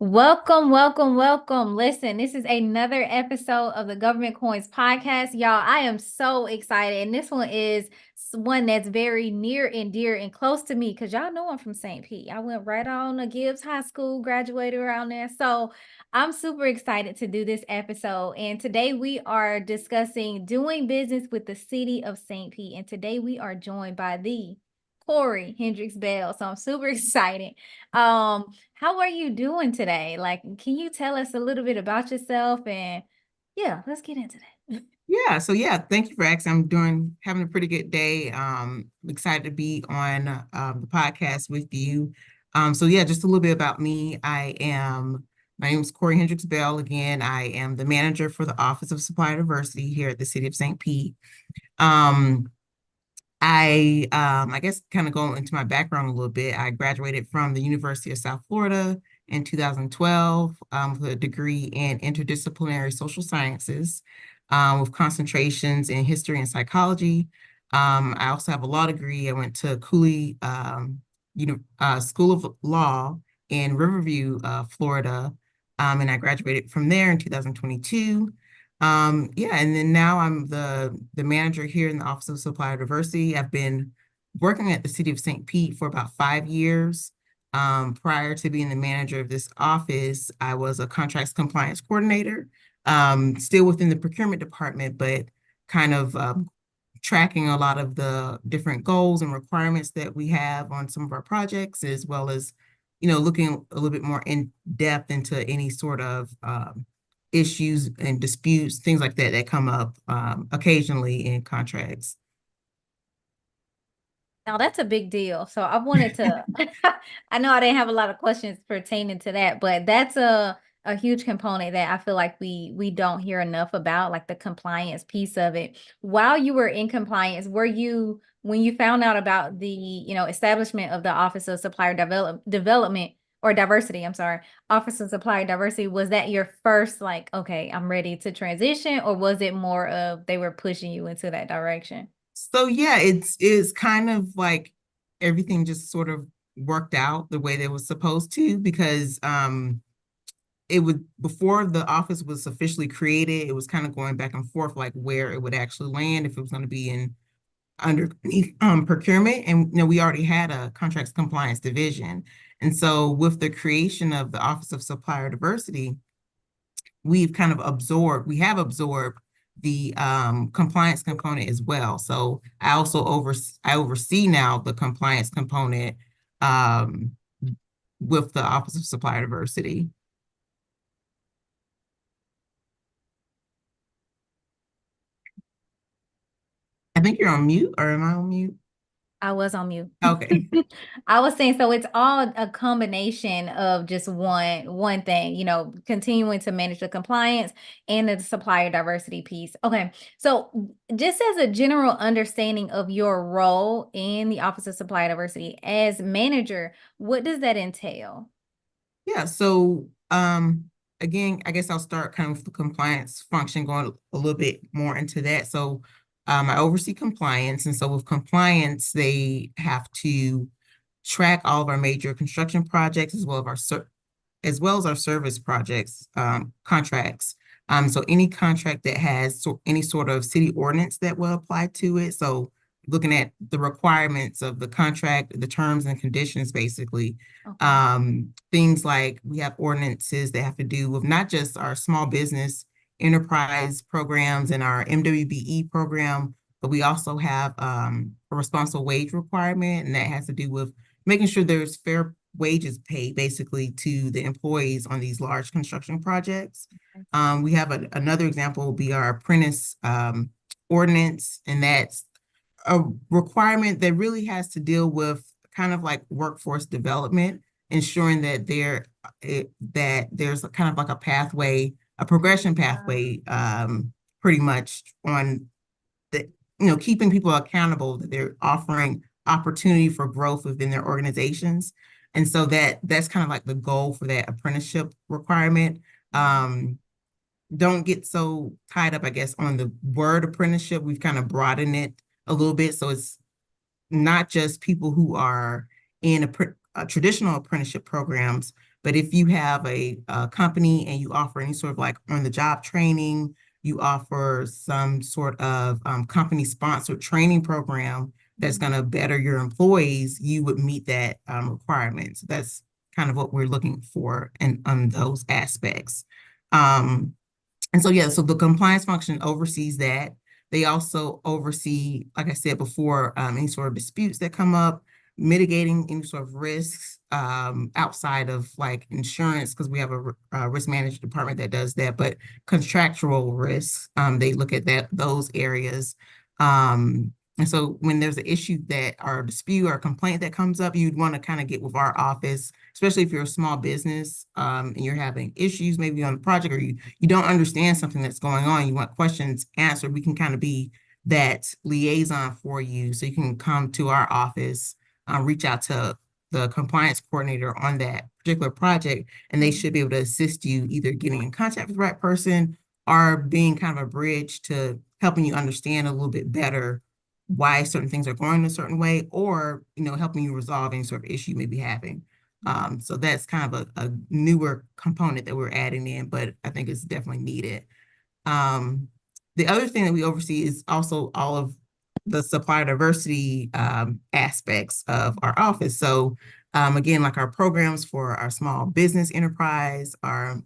Welcome, welcome, welcome. Listen, this is another episode of the Government Coins podcast. Y'all, I am so excited. And this one is one that's very near and dear and close to me because y'all know I'm from St. Pete. I went right on to Gibbs High School, graduated around there. So I'm super excited to do this episode. And today we are discussing doing business with the city of St. Pete. And today we are joined by the Kourey Hendryx-Bell. So I'm super excited. How are you doing today? Like, can you tell us a little bit about yourself? And yeah, let's get into that. Thank you for asking. Having a pretty good day. Excited to be on the podcast with you. Just a little bit about me. My name is Kourey Hendryx-Bell. Again, I am the manager for the Office of Supplier Diversity here at the city of St. Pete. I guess kind of going into my background a little bit, I graduated from the University of South Florida in 2012 with a degree in interdisciplinary social sciences with concentrations in history and psychology. I also have a law degree. I went to Kourey School of Law in Riverview, Florida, and I graduated from there in 2022. And then now I'm the manager here in the Office of Supplier Diversity. I've been working at the city of St. Pete for about 5 years. Prior to being the manager of this office, I was a contracts compliance coordinator, still within the procurement department, but kind of tracking a lot of the different goals and requirements that we have on some of our projects, as well as, looking a little bit more in depth into any sort of issues and disputes, things like that come up occasionally in contracts. Now that's a big deal. So I wanted to, I know I didn't have a lot of questions pertaining to that, but that's a huge component that I feel like we don't hear enough about, like the compliance piece of it. While you were in compliance, were you when you found out about the, establishment of the Office of Supplier Development or Diversity, I'm sorry, Office of Supplier Diversity, was that your first like, okay, I'm ready to transition, or was it more of they were pushing you into that direction? It's kind of like everything just sort of worked out the way they was supposed to, because it would, before the office was officially created, it was kind of going back and forth like where it would actually land, if it was going to be in underneath procurement. And we already had a contracts compliance division. And so with the creation of the Office of Supplier Diversity, we have absorbed the compliance component as well. So I oversee now the compliance component um, with the Office of Supplier Diversity. I think you're on mute, or am I on mute? I was on mute. Okay. I was saying, so it's all a combination of just one thing, continuing to manage the compliance and the supplier diversity piece. Okay. So just as a general understanding of your role in the Office of Supplier Diversity as manager, what does that entail? Yeah, so again, I guess I'll start kind of with the compliance function, going a little bit more into that. So I oversee compliance, and so with compliance, they have to track all of our major construction projects as well as our service projects contracts. So any contract that has any sort of city ordinance that will apply to it. So looking at the requirements of the contract, the terms and conditions, basically. Okay. Things like we have ordinances that have to do with not just our small business enterprise programs and our MWBE program, but we also have a responsible wage requirement, and that has to do with making sure there's fair wages paid basically to the employees on these large construction projects. We have another example will be our apprentice ordinance, and that's a requirement that really has to deal with kind of like workforce development, ensuring that there's kind of like a pathway, a progression pathway, pretty much on the, keeping people accountable, that they're offering opportunity for growth within their organizations. And so that's kind of like the goal for that apprenticeship requirement. Don't get so tied up, I guess, on the word apprenticeship. We've kind of broadened it a little bit. So it's not just people who are in a traditional apprenticeship programs, but But if you have a company and you offer any sort of like on-the-job training, you offer some sort of company-sponsored training program that's going to better your employees, you would meet that requirement. So that's kind of what we're looking for and on those aspects. And so, yeah, so the compliance function oversees that. They also oversee, like I said before, any sort of disputes that come up, mitigating any sort of risks outside of like insurance, because we have a risk management department that does that, but contractual risks, they look at those areas. And so when there's an issue that or a dispute or a complaint that comes up, you'd want to kind of get with our office, especially if you're a small business and you're having issues maybe on the project, or you don't understand something that's going on, you want questions answered. We can kind of be that liaison for you. So you can come to our office, reach out to the compliance coordinator on that particular project, and they should be able to assist you either getting in contact with the right person or being kind of a bridge to helping you understand a little bit better why certain things are going a certain way, or, helping you resolve any sort of issue you may be having. So that's kind of a newer component that we're adding in, but I think it's definitely needed. The other thing that we oversee is also all of the supplier diversity aspects of our office. So again, like our programs for our small business enterprise, our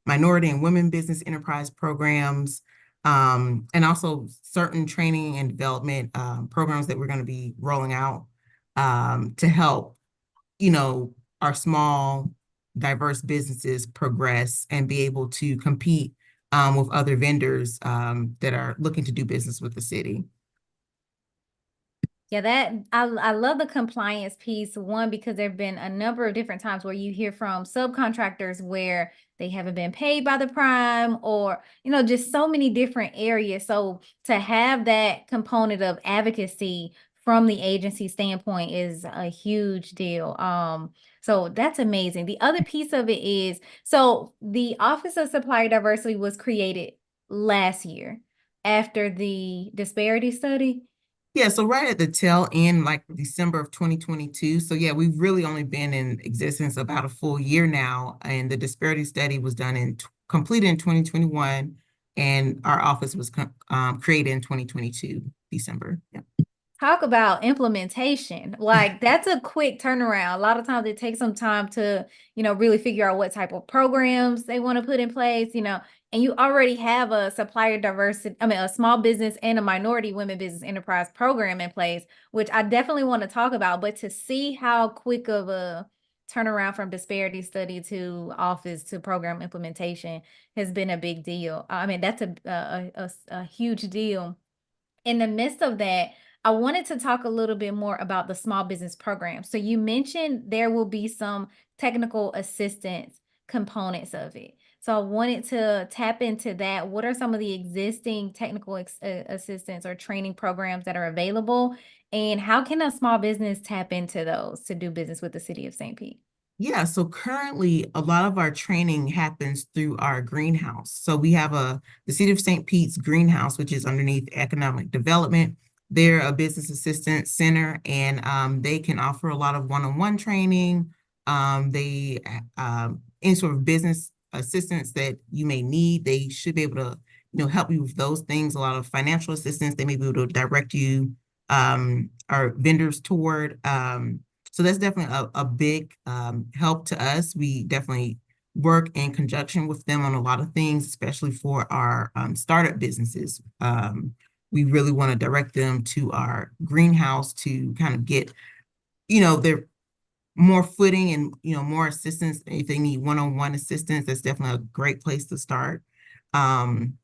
minority and women business enterprise programs, and also certain training and development programs that we're going to be rolling out to help, our small, diverse businesses progress and be able to compete with other vendors that are looking to do business with the city. Yeah, I love the compliance piece. One, because there have been a number of different times where you hear from subcontractors where they haven't been paid by the prime, or, just so many different areas. So to have that component of advocacy from the agency standpoint is a huge deal. So that's amazing. The other piece of it is, so the Office of Supplier Diversity was created last year after the disparity study. Yeah, so right at the tail end, like December of 2022. So yeah, we've really only been in existence about a full year now. And the disparity study was done completed in 2021, and our office was created in 2022, December. Yeah. Talk about implementation. Like, that's a quick turnaround. A lot of times it takes some time to, really figure out what type of programs they want to put in place, and you already have a supplier diversity, a small business and a minority women business enterprise program in place, which I definitely want to talk about. But to see how quick of a turnaround from disparity study to office to program implementation has been a big deal. That's a huge deal. In the midst of that, I wanted to talk a little bit more about the small business program. So you mentioned there will be some technical assistance components of it. So I wanted to tap into that. What are some of the existing technical assistance or training programs that are available? And how can a small business tap into those to do business with the city of St. Pete? Yeah, so currently a lot of our training happens through our greenhouse. So we have the City of St. Pete's greenhouse, which is underneath economic development. They're a business assistance center, and they can offer a lot of one-on-one training. They any sort of business assistance that you may need, they should be able to, help you with those things. A lot of financial assistance, they may be able to direct you our vendors toward. So that's definitely a big help to us. We definitely work in conjunction with them on a lot of things, especially for our startup businesses. We really want to direct them to our greenhouse to kind of get, their more footing and, more assistance. If they need one-on-one assistance, that's definitely a great place to start. And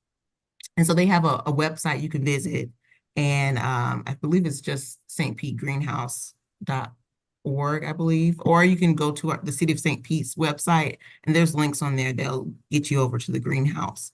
so they have a website you can visit, and I believe it's just stpetegreenhouse.org, I believe, or you can go to the City of St. Pete's website, and there's links on there. They'll get you over to the greenhouse.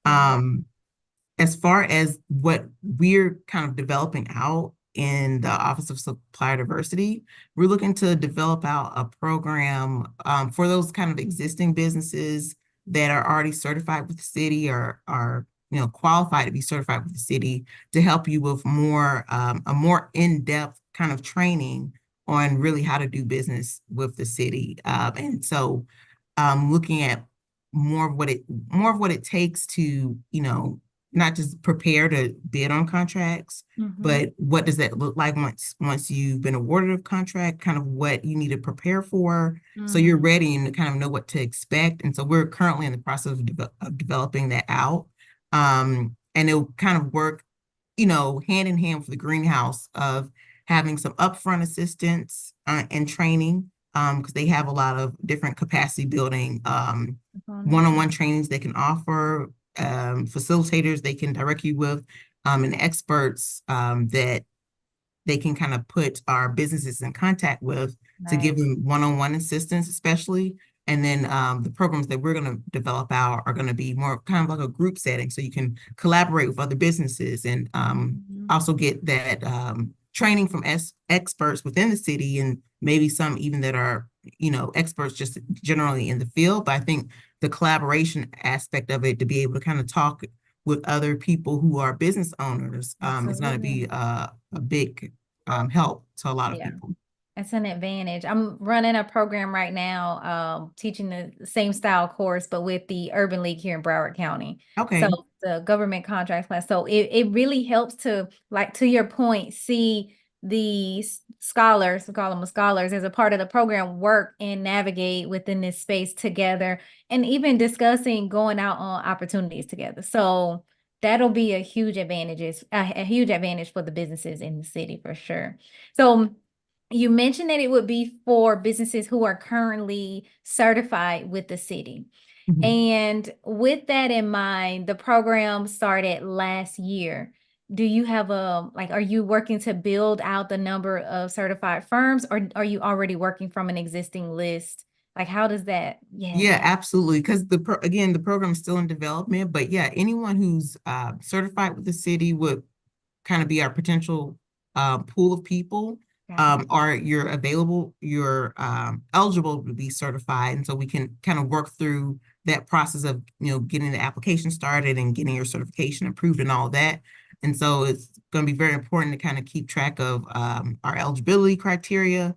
As far as what we're kind of developing out in the Office of Supplier Diversity, we're looking to develop out a program for those kind of existing businesses that are already certified with the city or are qualified to be certified with the city, to help you with a more in-depth kind of training on really how to do business with the city. And so looking at more of what it takes to, not just prepare to bid on contracts, but what does that look like once you've been awarded a contract, kind of what you need to prepare for, so you're ready and kind of know what to expect. And so we're currently in the process of developing that out. And it'll kind of work, hand in hand for the greenhouse of having some upfront assistance and training, because they have a lot of different capacity building, one-on-one trainings they can offer, facilitators they can direct you with, and experts that they can kind of put our businesses in contact with to give them one-on-one assistance, especially. And then the programs that we're going to develop out are going to be more kind of like a group setting, so you can collaborate with other businesses and also get that training from experts within the city, and maybe some even that are, experts just generally in the field. But I think the collaboration aspect of it, to be able to kind of talk with other people who are business owners, is going to be a big help to a lot of people. It's an advantage. I'm running a program right now, teaching the same style course, but with the Urban League here in Broward County. Okay. So the government contract class. So it really helps to, like, to your point, see the scholars, we call them scholars, as a part of the program, work and navigate within this space together, and even discussing going out on opportunities together. So that'll be a huge advantage for the businesses in the city for sure. So you mentioned that it would be for businesses who are currently certified with the city. And with that in mind, the program started last year. Do you have are you working to build out the number of certified firms, or are you already working from an existing list? Like, how does that? Yeah, absolutely. Because again, the program is still in development, but yeah, anyone who's certified with the city would kind of be our potential pool of people. Or you're eligible to be certified. And so we can kind of work through that process of, getting the application started and getting your certification approved and all of that. And so it's going to be very important to kind of keep track of our eligibility criteria,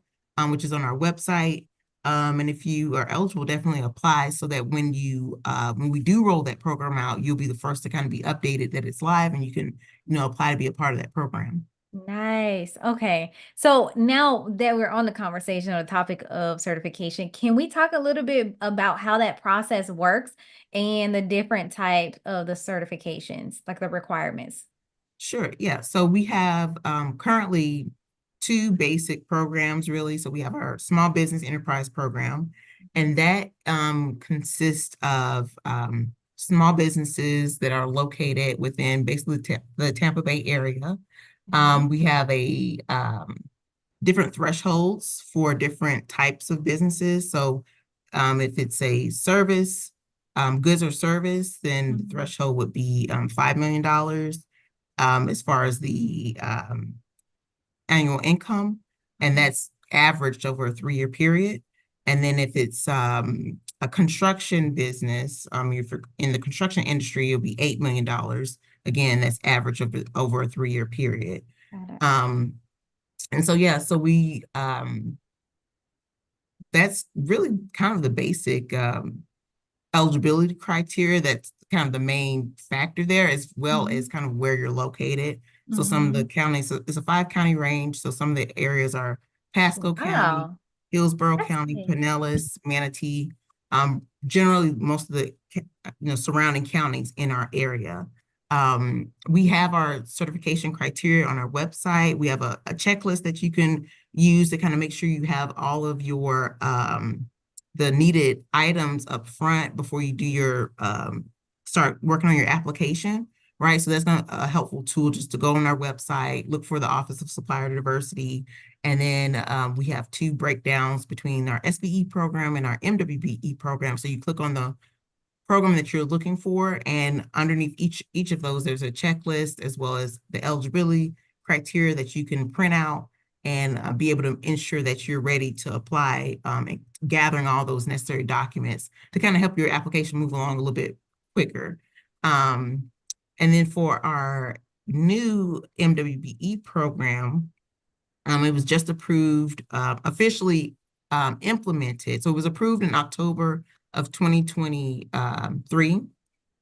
which is on our website. And if you are eligible, definitely apply, so that when we do roll that program out, you'll be the first to kind of be updated that it's live, and you can, apply to be a part of that program. Nice. Okay. So now that we're on the conversation on the topic of certification, can we talk a little bit about how that process works and the different types of the certifications, like the requirements? Sure. Yeah. So we have currently two basic programs, really. So we have our small business enterprise program, and that consists of small businesses that are located within basically the Tampa Bay area. We have a different thresholds for different types of businesses. So if it's a service, goods or service, then the threshold would be $5 million as far as the annual income, and that's averaged over a 3-year period. And then if it's a construction business, if you're in the construction industry, it'll be $8 million. Again, that's average over a 3-year period. And so, yeah, so we, that's really kind of the basic eligibility criteria. That's kind of the main factor there, as well as kind of where you're located. So some of the counties, so it's a 5-county range. So some of the areas are Pasco County, Hillsborough County, Pinellas, Manatee, generally most of the surrounding counties in our area. We have our certification criteria on our website. We have a checklist that you can use to kind of make sure you have all of your the needed items up front before you do your start working on your application, right? So that's not a helpful tool, just to go on our website, look for the Office of Supplier Diversity, and then we have 2 breakdowns between our SBE program and our MWBE program. So you click on the program that you're looking for, and underneath each of those, there's a checklist as well as the eligibility criteria that you can print out and be able to ensure that you're ready to apply, and gathering all those necessary documents to kind of help your application move along a little bit quicker. And then for our new MWBE program, it was just approved, officially implemented. So it was approved in October of 2023,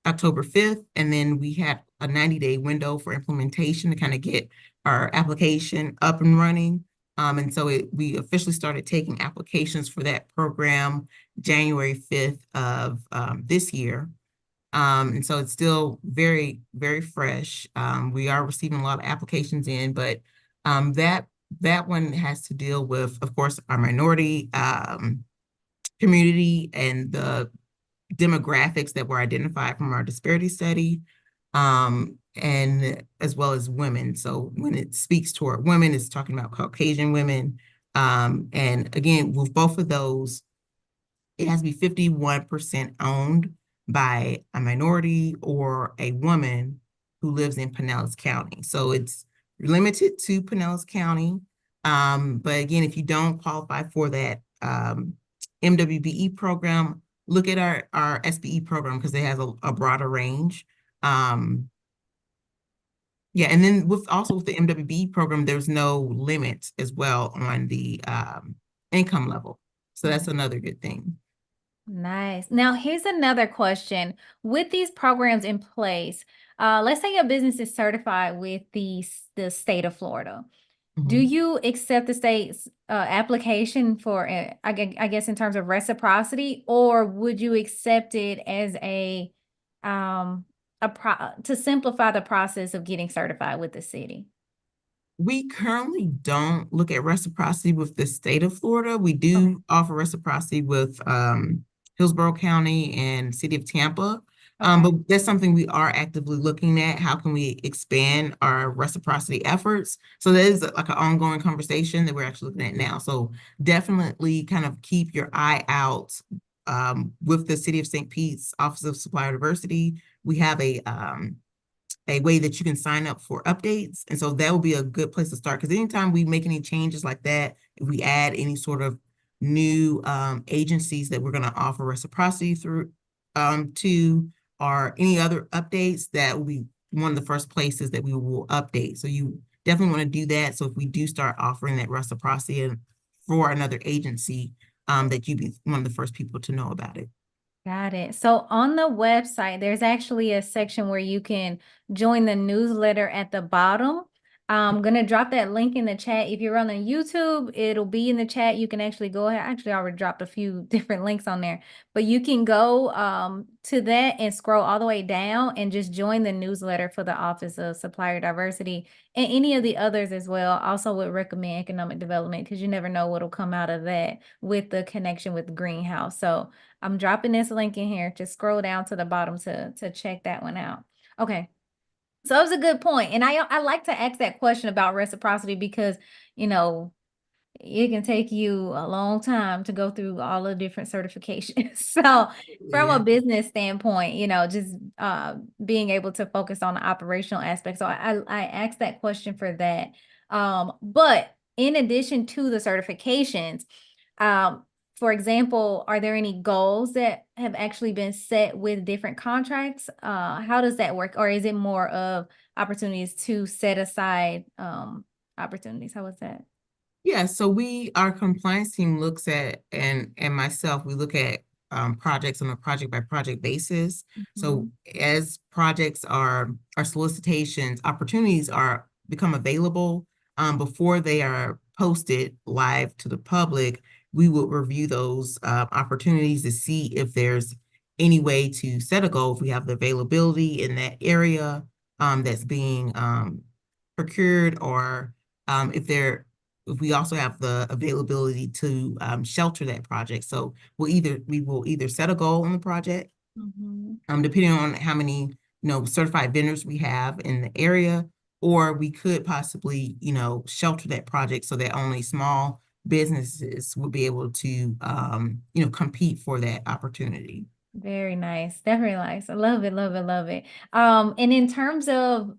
October 5th, and then we had a 90-day window for implementation to kind of get our application up and running. And so we officially started taking applications for that program January 5th of this year. And so it's still very, very fresh. We are receiving a lot of applications in, but that one has to deal with, of course, our minority community and the demographics that were identified from our disparity study, and as well as women. So when it speaks toward women, it's talking about Caucasian women. And again, with both of those, it has to be 51% owned by a minority or a woman who lives in Pinellas County. So it's limited to Pinellas County. But again, if you don't qualify for that MWBE program, look at our SBE program because it has a broader range. Yeah, and then with the MWBE program, there's no limit as well on the income level. So that's another good thing. Nice. Now, here's another question. With these programs in place, let's say your business is certified with the state of Florida. Do you accept the state's application for, I guess, in terms of reciprocity, or would you accept it as to simplify the process of getting certified with the city? We currently don't look at reciprocity with the state of Florida. We do offer reciprocity with Hillsborough County and City of Tampa. But that's something we are actively looking at. How can we expand our reciprocity efforts? So that is like an ongoing conversation that we're actually looking at now. So definitely kind of keep your eye out with the City of St. Pete's Office of Supplier Diversity. We have a way that you can sign up for updates. And so that will be a good place to start, because anytime we make any changes like that, if we add any sort of new agencies that we're going to offer reciprocity through to, or any other updates, that will be one of the first places that we will update. So you definitely want to do that. So if we do start offering that reciprocity for another agency, that you'd be one of the first people to know about it. Got it. So on the website, there's actually a section where you can join the newsletter at the bottom. I'm going to drop that link in the chat. If you're on the YouTube, it'll be in the chat. You can actually go ahead. Actually, I already dropped a few different links on there, but you can go to that and scroll all the way down and just join the newsletter for the Office of Supplier Diversity and any of the others as well. Also would recommend economic development, because you never know what'll come out of that with the connection with Greenhouse. So I'm dropping this link in here. Just scroll down to the bottom to check that one out. Okay. So that was a good point. And I like to ask that question about reciprocity because, it can take you a long time to go through all the different certifications. So from a business standpoint, just being able to focus on the operational aspect. So I asked that question for that. But in addition to the certifications, for example, are there any goals that have actually been set with different contracts? How does that work? Or is it more of opportunities to set aside opportunities? How was that? Yeah, so our compliance team looks at, and myself, we look at projects on a project by project basis. So as projects our solicitations, opportunities become available, before they are posted live to the public, we will review those opportunities to see if there's any way to set a goal, if we have the availability in that area that's being procured, or if we also have the availability to shelter that project. So we will either set a goal on the project, depending on how many certified vendors we have in the area, or we could possibly shelter that project so that only small businesses will be able to compete for that opportunity. Very nice. Definitely nice. I love it, love it, love it. And in terms of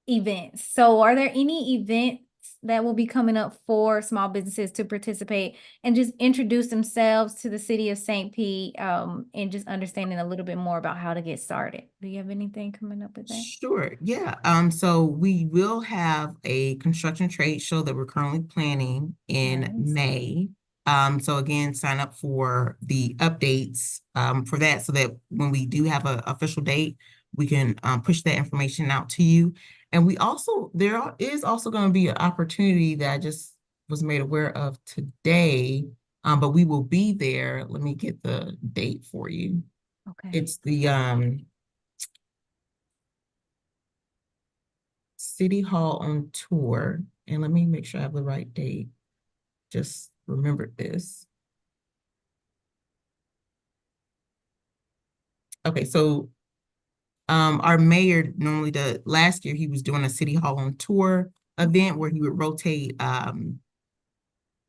events, so are there any events that will be coming up for small businesses to participate and just introduce themselves to the city of St. Pete, and just understanding a little bit more about how to get started? Do you have anything coming up with that? Sure. Yeah. So we will have a construction trade show that we're currently planning in May. So again, sign up for the updates for that so that when we do have an official date, we can push that information out to you. And there is also going to be an opportunity that I just was made aware of today, but we will be there. Let me get the date for you. Okay. It's the City Hall on tour. And let me make sure I have the right date. Just remembered this. Okay, so our mayor normally does, last year he was doing a City Hall on tour event where he would rotate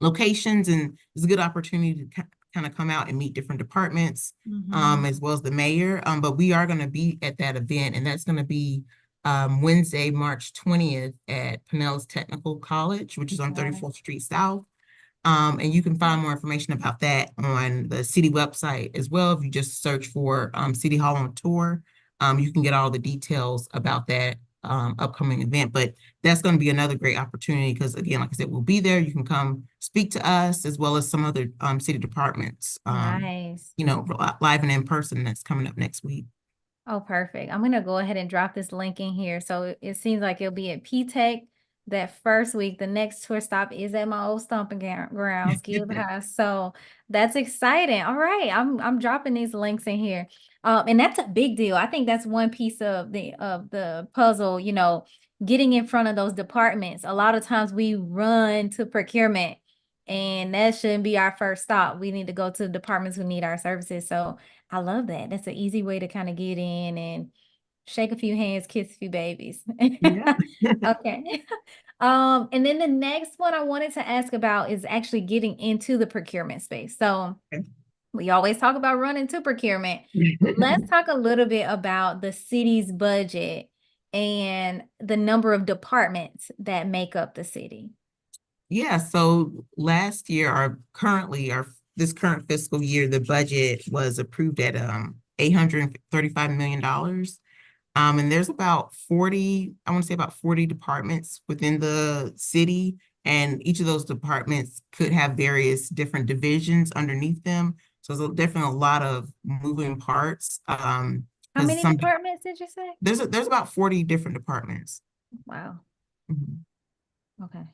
locations, and it's a good opportunity to kind of come out and meet different departments, as well as the mayor. But we are going to be at that event, and that's going to be Wednesday, March 20th at Pinellas Technical College, which is on 34th Street South. And you can find more information about that on the city website as well. If you just search for City Hall on Tour, you can get all the details about that upcoming event. But that's going to be another great opportunity because, again, like I said, we'll be there. You can come speak to us as well as some other city departments, Nice. live and in person. That's coming up next week. Oh, perfect. I'm going to go ahead and drop this link in here. So it seems like it'll be at P-Tech that first week. The next tour stop is at my old stomping grounds, Gibb House. So that's exciting. All right. I'm dropping these links in here. And that's a big deal. I think that's one piece of the puzzle, getting in front of those departments. A lot of times we run to procurement, and that shouldn't be our first stop. We need to go to the departments who need our services. So I love that. That's an easy way to kind of get in and shake a few hands, kiss a few babies. Yeah. Okay. And then the next one I wanted to ask about is actually getting into the procurement space. So we always talk about running to procurement. Let's talk a little bit about the city's budget and the number of departments that make up the city. Yeah, so last year, this current fiscal year, the budget was approved at $835 million. And there's about 40, I want to say about 40 departments within the city, and each of those departments could have various different divisions underneath them. So there's definitely a lot of moving parts. How many departments did you say? There's about 40 different departments. Wow. Mm-hmm. Okay.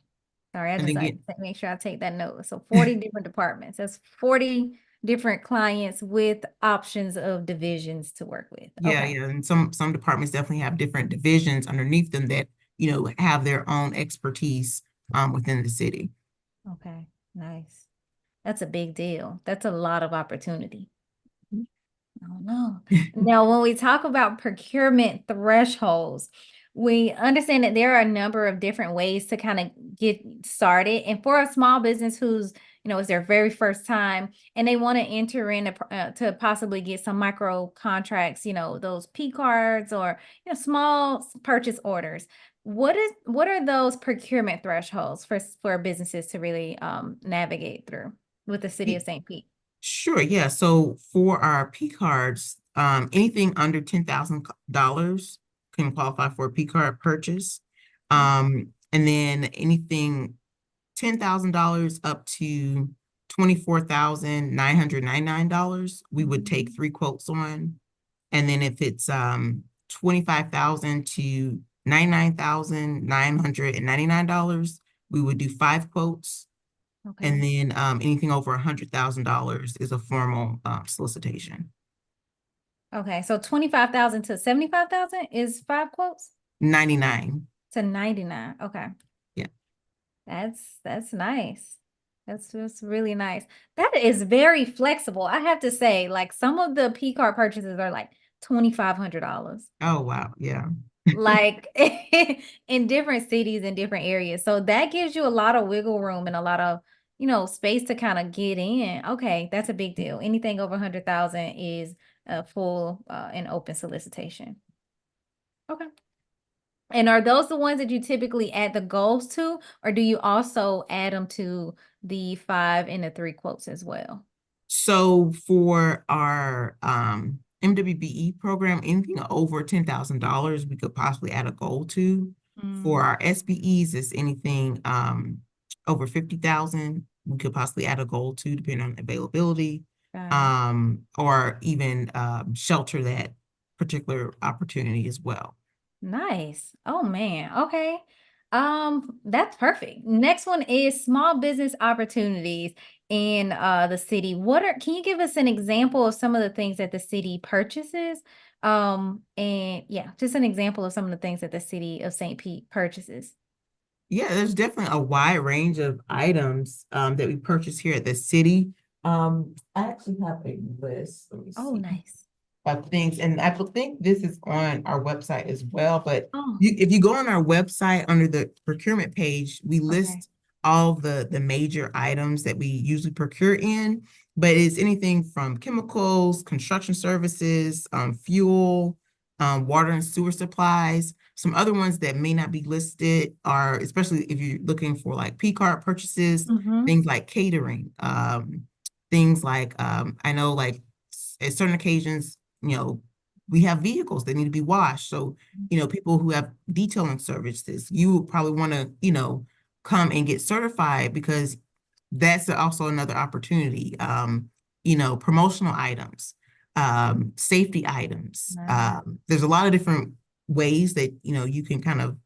Sorry, I just make sure I take that note. So 40 different departments. That's 40 different clients with options of divisions to work with. Yeah, yeah. And some departments definitely have different divisions underneath them that, have their own expertise within the city. Okay, nice. That's a big deal. That's a lot of opportunity. Oh no. Now, when we talk about procurement thresholds, we understand that there are a number of different ways to kind of get started. And for a small business who's, it's their very first time and they want to enter in to possibly get some micro contracts, those P cards or, small purchase orders. What are those procurement thresholds for businesses to really navigate through with the city of St. Pete? Sure, yeah. So for our P cards, anything under $10,000 can qualify for a P card purchase. And then anything $10,000 up to $24,999, we would take 3 quotes on. And then if it's $25,000 to $99,999, we would do 5 quotes. Okay. And then anything over $100,000 is a formal solicitation. Okay, so 25,000 to 75,000 is 5 quotes? 99 to 99. Okay. Yeah. That's nice. That's really nice. That is very flexible. I have to say, like some of the P card purchases are like $2,500. Oh, wow. Yeah. Like in different cities and different areas. So that gives you a lot of wiggle room and a lot of, space to kind of get in. Okay, that's a big deal. Anything over 100,000 is a full and open solicitation. Okay. And are those the ones that you typically add the goals to, or do you also add them to the 5 and the 3 quotes as well? So for our MWBE program, anything over $10,000, we could possibly add a goal to. For our SBEs, it's anything over 50,000, we could possibly add a goal to, depending on availability, Got it. or even shelter that particular opportunity as well. Nice. Oh man. Okay. That's perfect. Next one is small business opportunities in the city. Can you give us an example of some of the things that the city purchases? And yeah, just an example of some of the things that the city of St. Pete purchases. Yeah, there's definitely a wide range of items that we purchase here at the city. I actually have a list. Let me Oh, see. nice. Of things, and I think this is on our website as well. But Oh, if you go on our website under the procurement page, we okay. list all the major items that we usually procure in. But it's anything from chemicals, construction services, fuel, water and sewer supplies. Some other ones that may not be listed are, especially if you're looking for like P card purchases, Mm-hmm. things like catering, things like I know like at certain occasions, we have vehicles that need to be washed. So, people who have detailing services, you would probably want to, come and get certified because that's also another opportunity. Promotional items, safety items. Nice. There's a lot of different ways that, you can kind of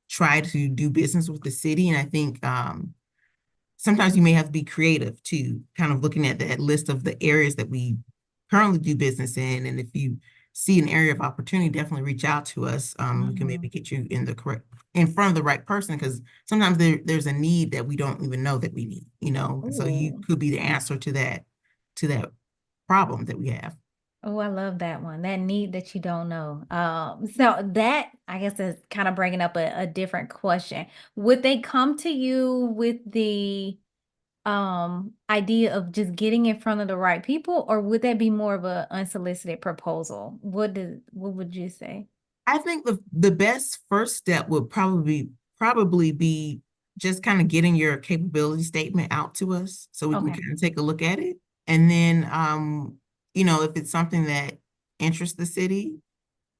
try to do business with the city. And I think sometimes you may have to be creative too, kind of looking at that list of the areas that we currently do business in. And if you see an area of opportunity, definitely reach out to us. We can maybe get you in front of the right person, because sometimes there's a need that we don't even know that we need, so you Oh. could be the answer to that problem that we have. Oh, I love that one. That need that you don't know. So that I guess is kind of bringing up a different question. Would they come to you with the idea of just getting in front of the right people, or would that be more of a unsolicited proposal? What would you say? I think the best first step would probably be just kind of getting your capability statement out to us so we can Okay. kind of take a look at it. And then if it's something that interests the city,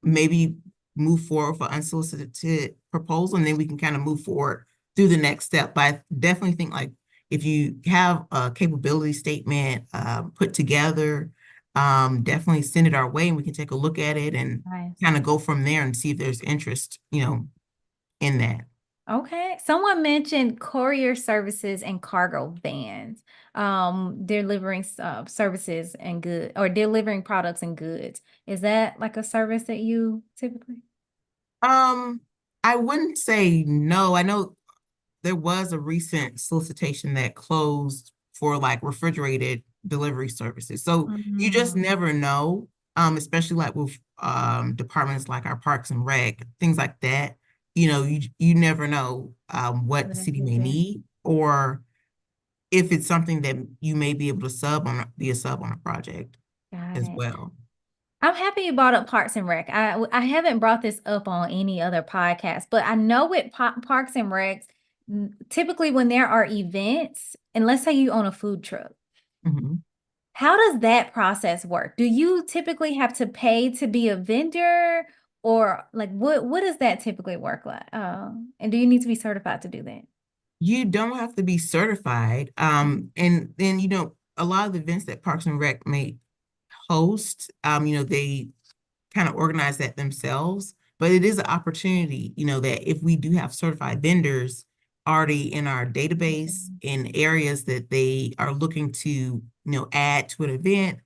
maybe move forward for unsolicited proposal, and then we can kind of move forward through the next step. But I definitely think, like, if you have a capability statement put together, definitely send it our way and we can take a look at it and Nice. kind of go from there and see if there's interest, in that. Okay. Someone mentioned courier services and cargo vans. Delivering services and good or delivering products and goods. Is that like a service that you typically? Um, I wouldn't say no. I know there was a recent solicitation that closed for like refrigerated delivery services. So you just Mm, never know, especially like with departments like our Parks and Rec, things like that. You never know what the what it city could may be. need, or if it's something that you may be able to be a sub on a project Got as it. well. I'm happy you brought up Parks and Rec. I haven't brought this up on any other podcast, but I know with Parks and Recs, typically when there are events, and let's say you own a food truck, Mhm. how does that process work? Do you typically have to pay to be a vendor, or like what does that typically work like? And do you need to be certified to do that? You don't have to be certified. And then, a lot of the events that Parks and Rec may host, they kind of organize that themselves. But it is an opportunity, that if we do have certified vendors already in our database Mhm. in areas that they are looking to, add to an event,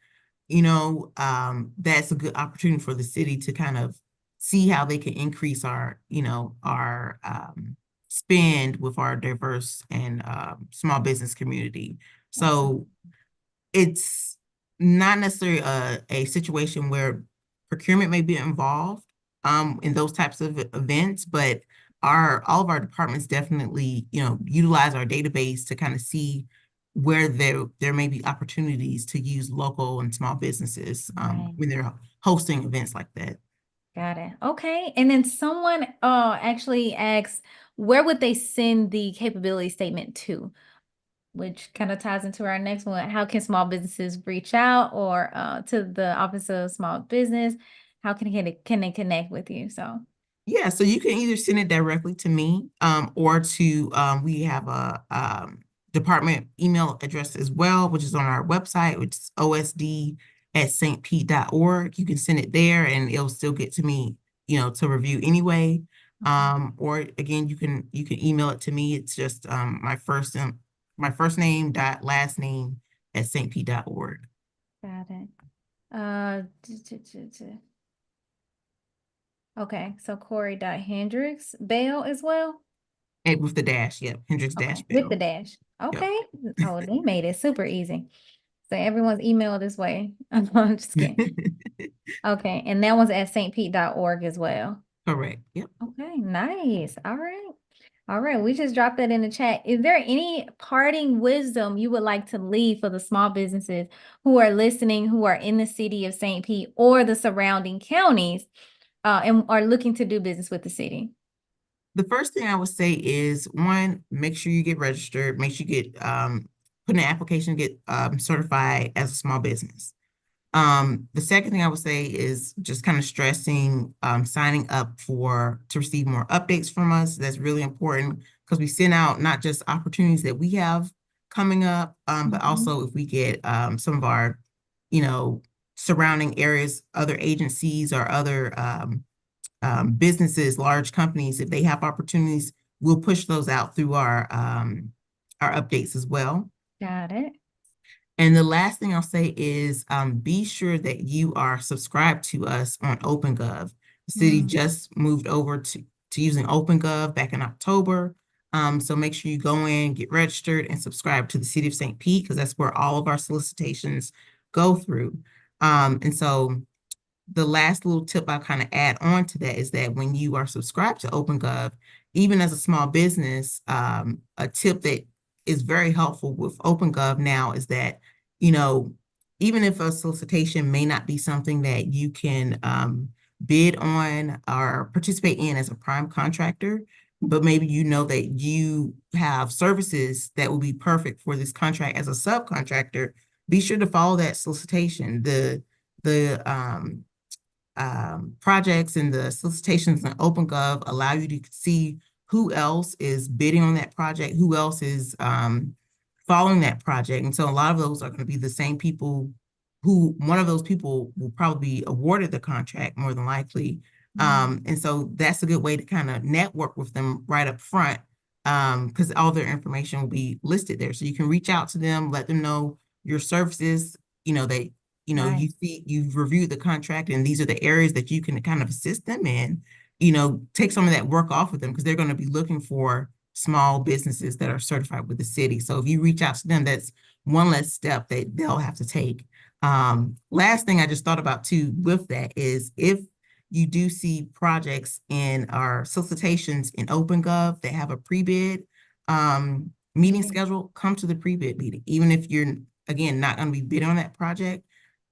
that's a good opportunity for the city to kind of see how they can increase our spend with our diverse and small business community. Awesome. So it's not necessarily a situation where procurement may be involved in those types of events, but all of our departments definitely, utilize our database to kind of see where there may be opportunities to use local and small businesses Right. when they're hosting events like that. Got it. Okay. And then someone actually asked, where would they send the capability statement to? Which kind of ties into our next one. How can small businesses reach out or to the Office of Small Business? How can they connect with you? So, Yeah, so you can either send it directly to me, or to we have a department email address as well, which is on our website, which is osd@stpete.org. You can send it there and it'll still get to me, to review anyway. Or again, you can email it to me. It's just my first name dot last name at stpete.org. Got it. Okay, so Kourey.Hendryx-Bell as well. And with the dash, yep, Okay, with the Hendryx-Bell. dash. Yep. Okay. Oh, they made it super easy. So everyone's email this way. I'm just kidding. Okay, and that one's at stpete.org as well. Correct. Yep. Okay, nice. All right. All right, we just dropped that in the chat. Is there any parting wisdom you would like to leave for the small businesses who are listening, who are in the city of St. Pete or the surrounding counties, and are looking to do business with the city? The first thing I would say is, one, make sure you get registered, make sure you get put in an application, get certified as a small business. The second thing I would say is just kind of stressing signing up to receive more updates from us. That's really important because we send out not just opportunities that we have coming up, but also if we get some of our, surrounding areas, other agencies or other businesses, large companies, if they have opportunities, we'll push those out through our updates as well. Got it. And the last thing I'll say is be sure that you are subscribed to us on OpenGov. The city just moved over to using OpenGov back in October. So make sure you go in, get registered, and subscribe to the City of St. Pete, because that's where all of our solicitations go through. And so the last little tip I'll kind of add on to that is that when you are subscribed to OpenGov, even as a small business, a tip that is very helpful with OpenGov now is that, even if a solicitation may not be something that you can bid on or participate in as a prime contractor, but maybe that you have services that will be perfect for this contract as a subcontractor, be sure to follow that solicitation. The projects and the solicitations in OpenGov allow you to see who else is bidding on that project, who else is following that project. And so a lot of those are going to be the same people who, one of those people will probably be awarded the contract more than likely. And so that's a good way to kind of network with them right up front, because all their information will be listed there. So you can reach out to them, let them know your services, they Nice. you've reviewed the contract and these are the areas that you can kind of assist them in, take some of that work off of them, because they're going to be looking for small businesses that are certified with the city. So if you reach out to them, that's one less step that they'll have to take. Last thing I just thought about too with that is, if you do see projects in our solicitations in OpenGov that have a pre-bid meeting schedule, come to the pre-bid meeting. Even if you're, again, not going to be bidding on that project,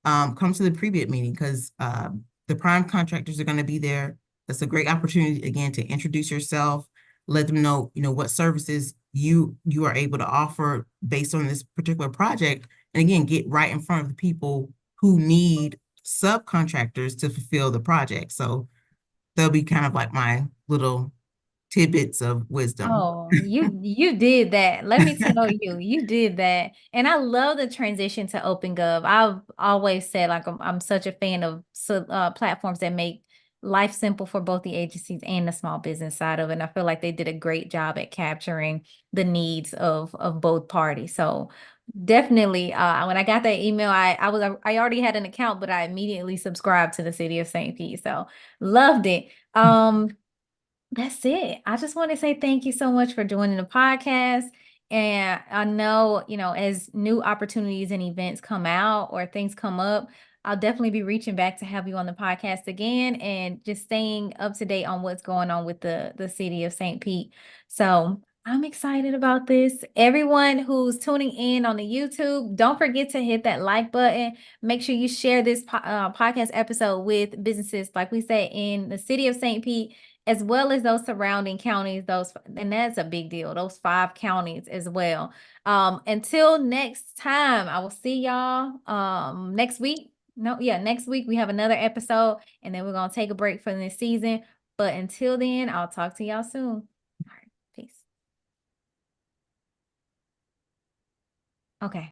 come to the pre-bid meeting, because the prime contractors are going to be there. That's a great opportunity, again, to introduce yourself, let them know, what services you are able to offer based on this particular project. And again, get right in front of the people who need subcontractors to fulfill the project. So they'll be kind of like my little tidbits of wisdom. Oh, you did that. Let me tell you, you did that. And I love the transition to OpenGov. I've always said, like, I'm such a fan of platforms that make life simple for both the agencies and the small business side of it. And I feel like they did a great job at capturing the needs of both parties. So definitely, when I got that email, I already had an account, but I immediately subscribed to the City of St. Pete. So loved it. That's it. I just want to say thank you so much for joining the podcast. And I know, as new opportunities and events come out or things come up, I'll definitely be reaching back to have you on the podcast again and just staying up to date on what's going on with the city of St. Pete. So I'm excited about this. Everyone who's tuning in on the YouTube, don't forget to hit that like button. Make sure you share this podcast episode with businesses, like we said, in the city of St. Pete, as well as those surrounding counties, and that's a big deal, those 5 counties as well. Until next time, I will see y'all next week. Next week we have another episode, and then we're going to take a break for this season. But until then, I'll talk to y'all soon. All right, peace. Okay.